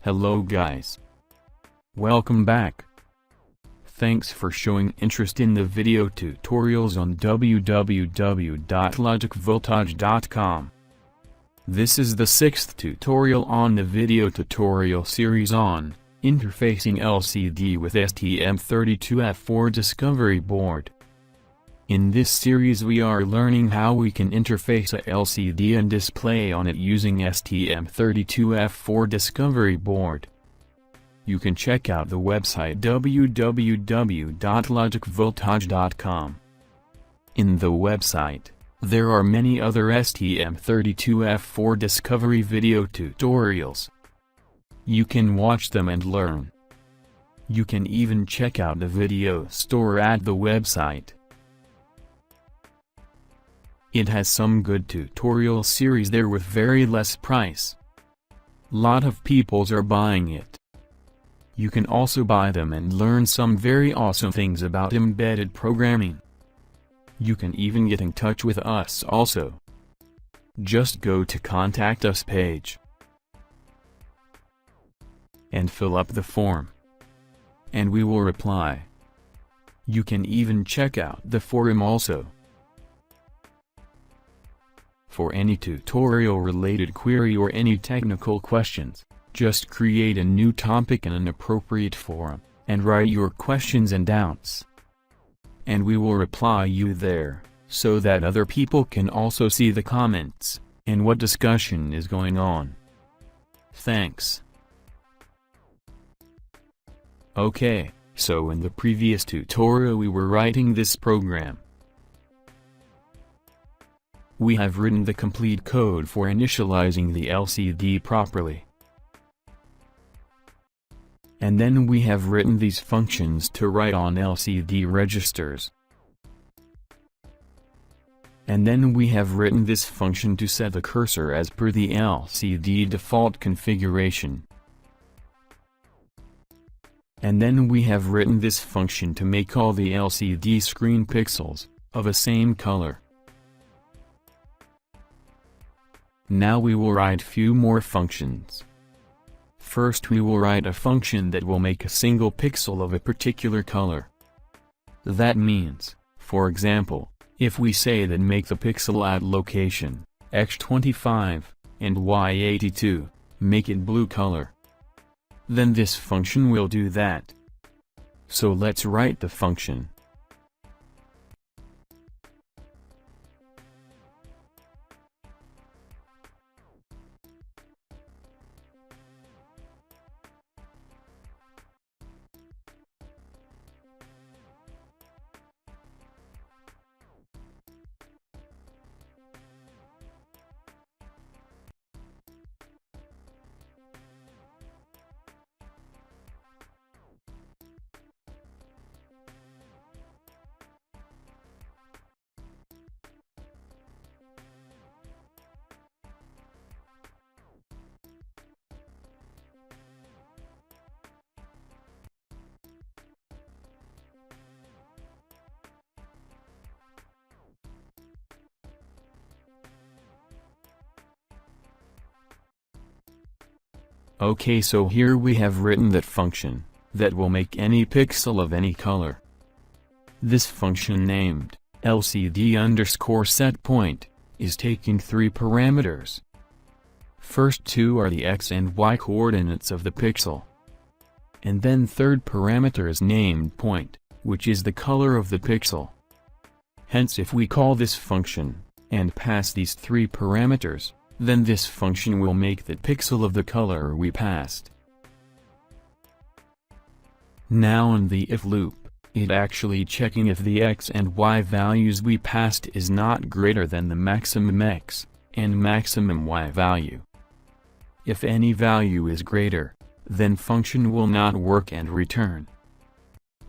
Hello guys. Welcome back. Thanks for showing interest in the video tutorials on www.logicvoltage.com. This is the sixth tutorial on the video tutorial series on interfacing LCD with STM32F4Discovery board. In this series we are learning how we can interface a LCD and display on it using STM32F4Discovery board. You can check out the website www.logicvoltage.com. In the website, there are many other STM32F4Discovery video tutorials. You can watch them and learn. You can even check out the video store at the website. It has some good tutorial series there with very less price. Lot of peoples are buying it. You can also buy them and learn some very awesome things about embedded programming. You can even get in touch with us also. Just go to Contact Us page and fill up the form, and we will reply. You can even check out the forum also. For any tutorial related query or any technical questions, just create a new topic in an appropriate forum, and write your questions and doubts. And we will reply you there, so that other people can also see the comments, and what discussion is going on. Thanks. Okay, so in the previous tutorial we were writing this program. We have written the complete code for initializing the LCD properly. And then we have written these functions to write on LCD registers. And then we have written this function to set the cursor as per the LCD default configuration. And then we have written this function to make all the LCD screen pixels of a same color. Now we will write few more functions. First we will write a function that will make a single pixel of a particular color. That means, for example, if we say that make the pixel at location x25 and y82, make it blue color, then this function will do that. So let's write the function. Okay, so here we have written that function, that will make any pixel of any color. This function named, LCD_setPoint, is taking three parameters. First two are the x and y coordinates of the pixel. And then third parameter is named point, which is the color of the pixel. Hence if we call this function, and pass these three parameters, then this function will make the pixel of the color we passed. Now in the if loop, it actually checking if the x and y values we passed is not greater than the maximum x and maximum y value. If any value is greater, then function will not work and return.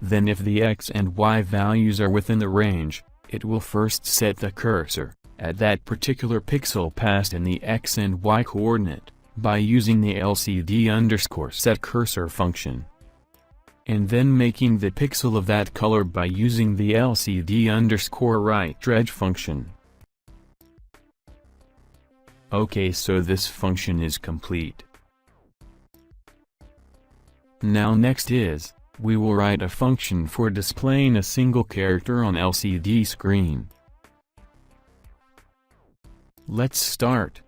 Then if the x and y values are within the range, it will first set the cursor at that particular pixel passed in the x and y coordinate, by using the LCD_setCursor function. And then making the pixel of that color by using the LCD_writeEdge function. Okay, so this function is complete. Now next is, we will write a function for displaying a single character on LCD screen. Let's start.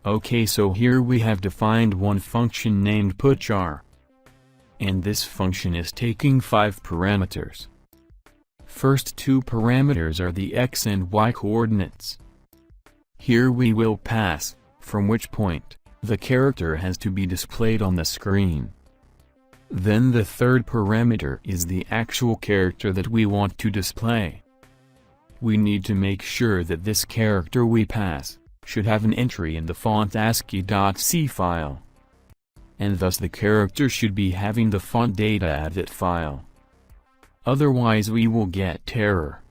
Okay, so here we have defined one function named putchar. And this function is taking 5 parameters. First two parameters are the x and y coordinates. Here we will pass, from which point, the character has to be displayed on the screen. Then the third parameter is the actual character that we want to display. We need to make sure that this character we pass should have an entry in the font ASCII.C file. And thus the character should be having the font data at that file. Otherwise we will get error.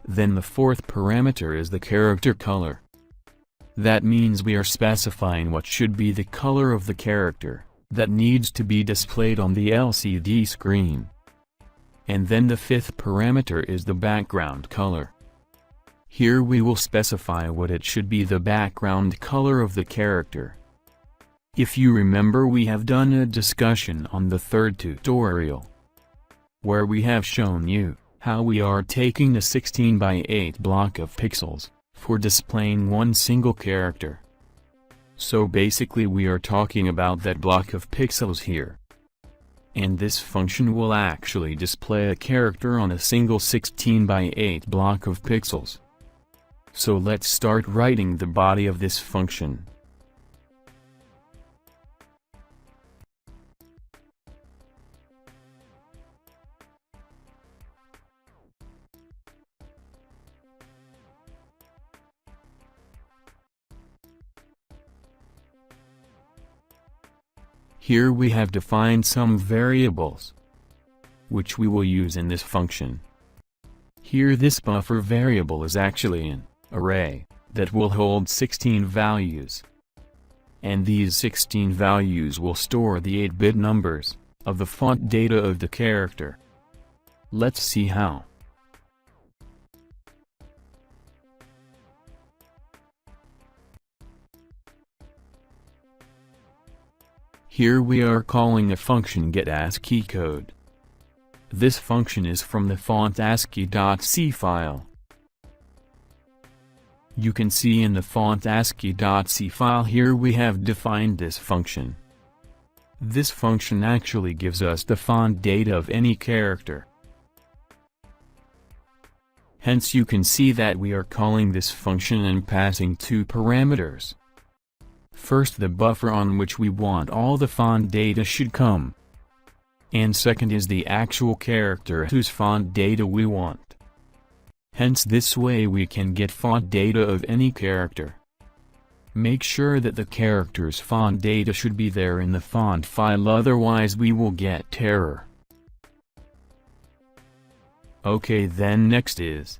Then the fourth parameter is the character color. That means we are specifying what should be the color of the character that needs to be displayed on the LCD screen. And then the fifth parameter is the background color. Here we will specify what it should be the background color of the character. If you remember, we have done a discussion on the third tutorial, where we have shown you how we are taking a 16 by 8 block of pixels for displaying one single character. So basically we are talking about that block of pixels here. And this function will actually display a character on a single 16 by 8 block of pixels. So let's start writing the body of this function. Here we have defined some variables, which we will use in this function. Here this buffer variable is actually an array that will hold 16 values. And these 16 values will store the 8-bit numbers of the font data of the character. Let's see how. Here we are calling a function getASCII-code. This function is from the font ASCII.C file. You can see in the font ASCII.C file here we have defined this function. This function actually gives us the font data of any character. Hence you can see that we are calling this function and passing two parameters. First, the buffer on which we want all the font data should come. And second is the actual character whose font data we want. Hence this way we can get font data of any character. Make sure that the character's font data should be there in the font file, otherwise we will get error. Okay, then next is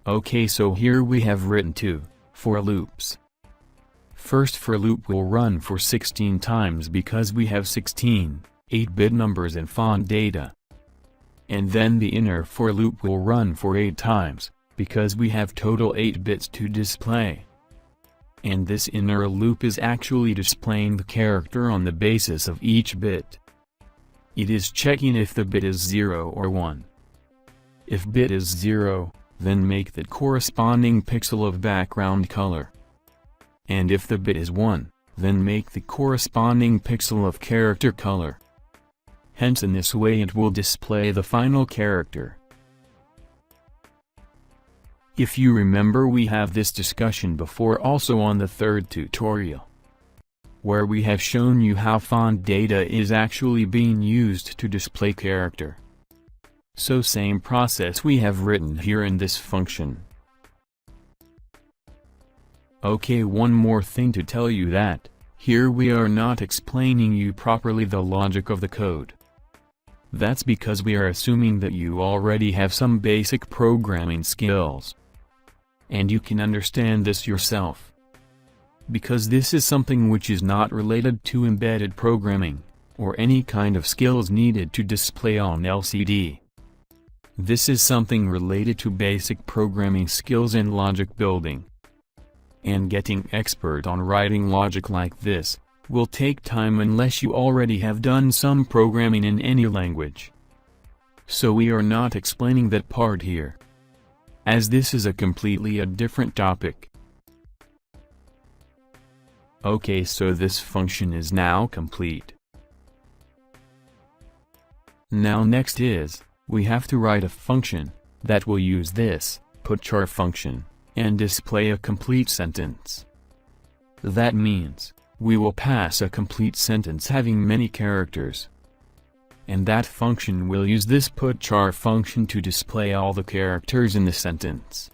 Okay, so here we have written two for loops. First for loop will run for 16 times because we have 16 8-bit numbers in font data. And then the inner for loop will run for 8 times, because we have total 8 bits to display. And this inner loop is actually displaying the character on the basis of each bit. It is checking if the bit is 0 or 1. If bit is 0, then make the corresponding pixel of background color. And if the bit is 1, then make the corresponding pixel of character color. Hence in this way it will display the final character. If you remember, we have this discussion before also on the third tutorial, where we have shown you how font data is actually being used to display character. So same process we have written here in this function. Okay, one more thing to tell you that, here we are not explaining you properly the logic of the code. That's because we are assuming that you already have some basic programming skills. And you can understand this yourself. Because this is something which is not related to embedded programming, or any kind of skills needed to display on LCD. This is something related to basic programming skills and logic building. And getting expert on writing logic like this will take time unless you already have done some programming in any language. So we are not explaining that part here, as this is a completely different topic. Okay, so this function is now complete. Now next is, we have to write a function that will use this putchar function and display a complete sentence. That means, we will pass a complete sentence having many characters. And that function will use this putchar function to display all the characters in the sentence.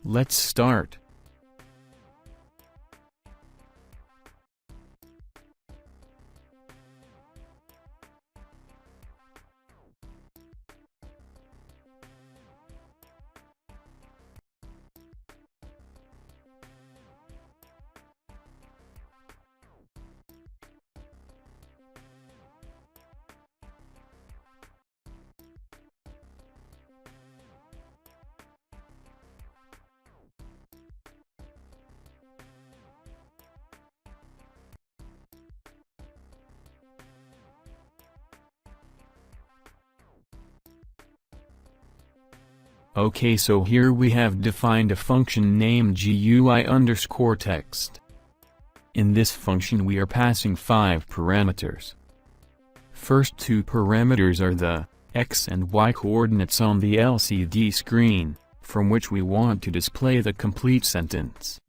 Let's start. Okay, so here we have defined a function named GUI_text. In this function we are passing 5 parameters. First 2 parameters are the x and y coordinates on the LCD screen, from which we want to display the complete sentence.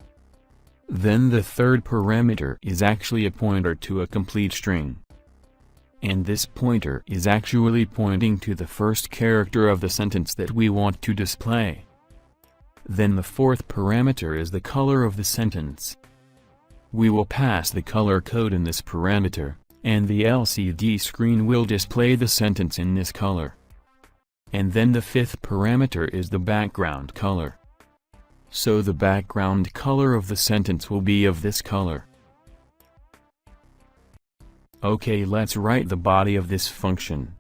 Then the third parameter is actually a pointer to a complete string. And this pointer is actually pointing to the first character of the sentence that we want to display. Then the fourth parameter is the color of the sentence. We will pass the color code in this parameter, and the LCD screen will display the sentence in this color. And then the fifth parameter is the background color. So the background color of the sentence will be of this color. Okay, let's write the body of this function.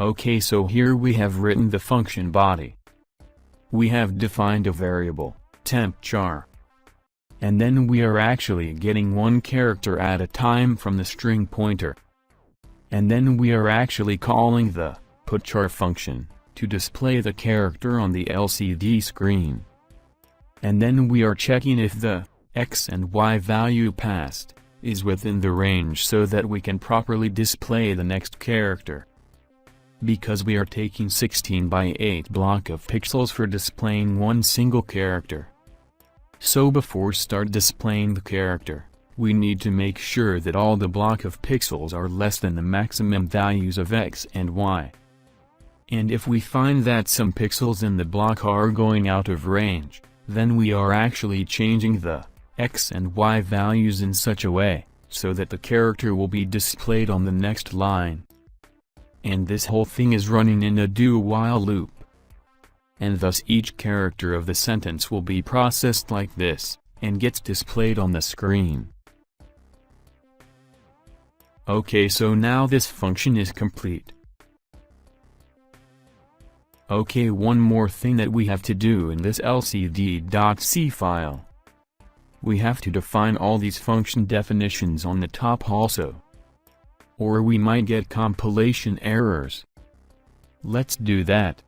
Okay, so here we have written the function body. We have defined a variable, temp_char. And then we are actually getting one character at a time from the string pointer. And then we are actually calling the putChar function to display the character on the LCD screen. And then we are checking if the X and Y value passed is within the range so that we can properly display the next character. Because we are taking 16 by 8 block of pixels for displaying one single character. So before start displaying the character, we need to make sure that all the block of pixels are less than the maximum values of X and Y. And if we find that some pixels in the block are going out of range, then we are actually changing the X and Y values in such a way, so that the character will be displayed on the next line. And this whole thing is running in a do-while loop. And thus each character of the sentence will be processed like this, and gets displayed on the screen. Okay, so now this function is complete. Okay, one more thing that we have to do in this lcd.c file. We have to define all these function definitions on the top also. Or we might get compilation errors. Let's do that.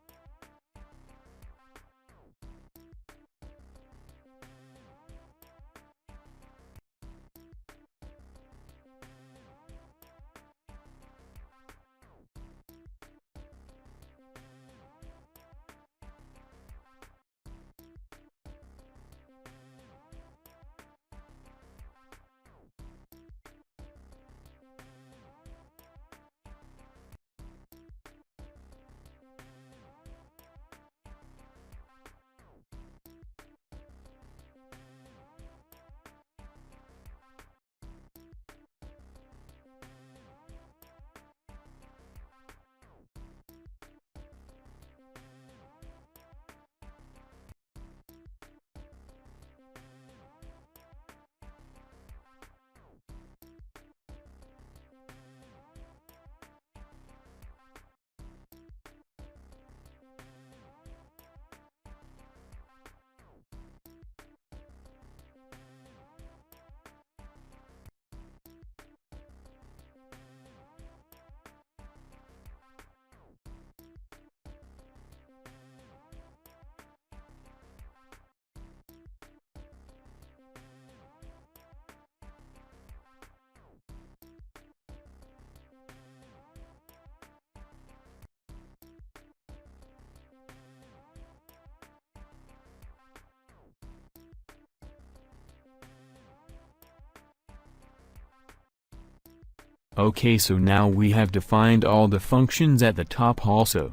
Okay, so now we have defined all the functions at the top also.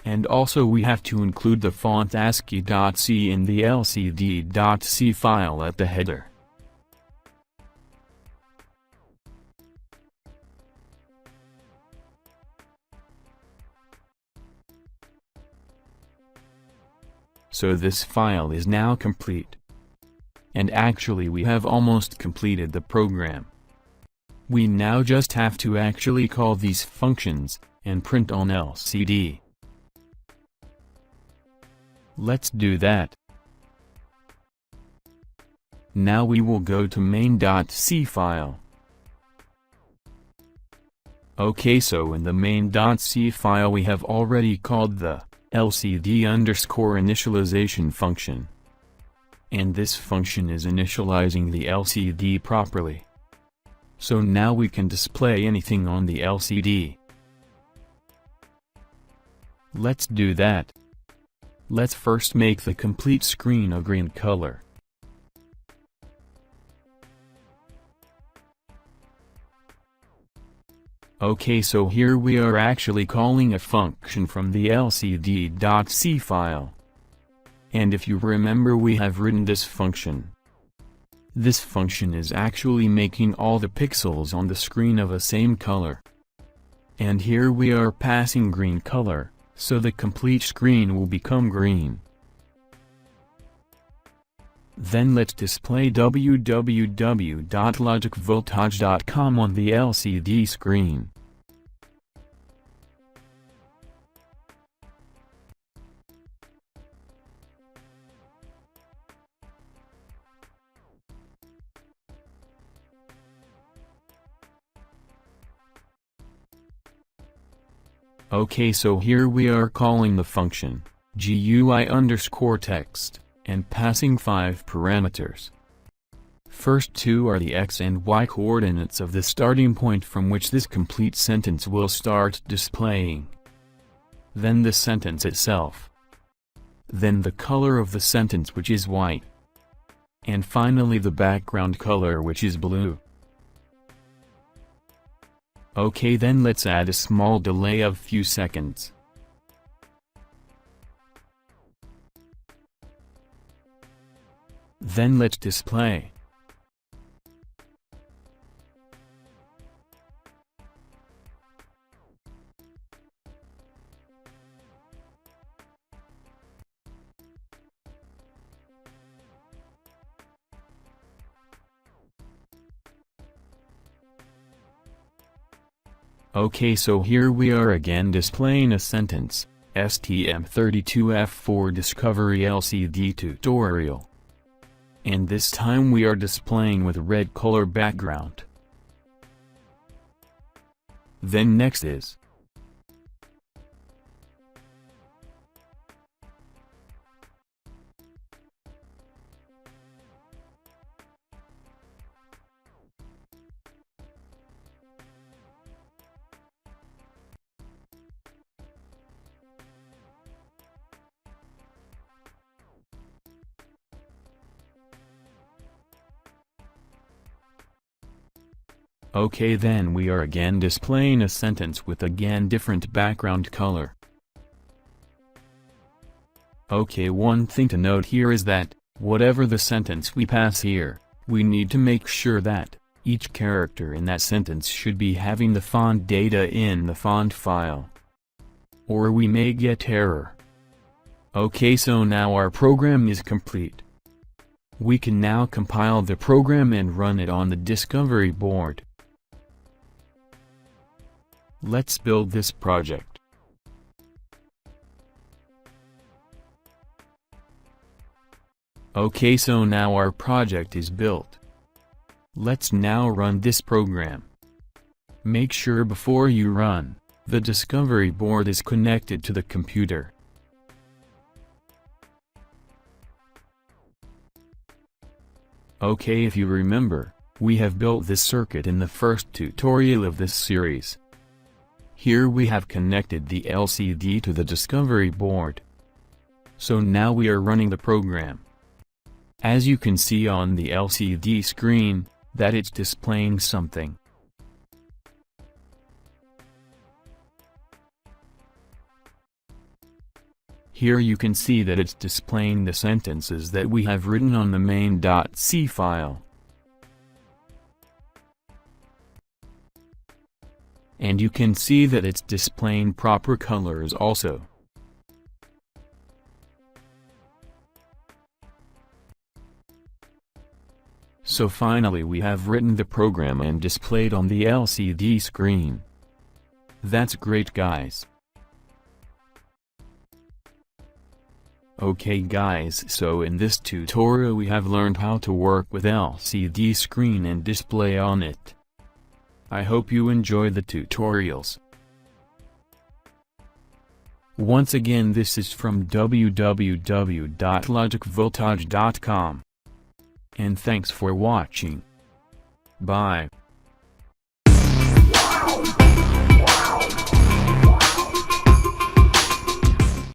And also we have to include the font ASCII.C in the lcd.c file at the header. So this file is now complete. And actually we have almost completed the program. We now just have to actually call these functions, and print on LCD. Let's do that. Now we will go to main.c file. Okay, so in the main.c file we have already called the LCD_initialization function. And this function is initializing the LCD properly. So now we can display anything on the LCD. Let's do that. Let's first make the complete screen a green color. Okay, so here we are actually calling a function from the lcd.c file. And if you remember, we have written this function. This function is actually making all the pixels on the screen of a same color. And here we are passing green color, so the complete screen will become green. Then let's display www.logicvoltage.com on the LCD screen. Okay, so here we are calling the function GUI_text, and passing 5 parameters. First two are the x and y coordinates of the starting point from which this complete sentence will start displaying. Then the sentence itself. Then the color of the sentence, which is white. And finally the background color, which is blue. Okay, then let's add a small delay of few seconds. Then let's display. Okay, so here we are again displaying a sentence, STM32F4Discovery LCD tutorial. And this time we are displaying with red color background. Then next is okay, then we are again displaying a sentence with again different background color. Okay, one thing to note here is that, whatever the sentence we pass here, we need to make sure that each character in that sentence should be having the font data in the font file, or we may get error. Okay, so now our program is complete. We can now compile the program and run it on the discovery board. Let's build this project. Okay, so now our project is built. Let's now run this program. Make sure before you run, the discovery board is connected to the computer. Okay, if you remember, we have built this circuit in the first tutorial of this series. Here we have connected the LCD to the discovery board. So now we are running the program. As you can see on the LCD screen, that it's displaying something. Here you can see that it's displaying the sentences that we have written on the main.c file. And you can see that it's displaying proper colors also. So finally we have written the program and displayed on the LCD screen. That's great, guys. Okay guys, so in this tutorial we have learned how to work with LCD screen and display on it. I hope you enjoy the tutorials. Once again, this is from www.logicvoltage.com. And thanks for watching. Bye.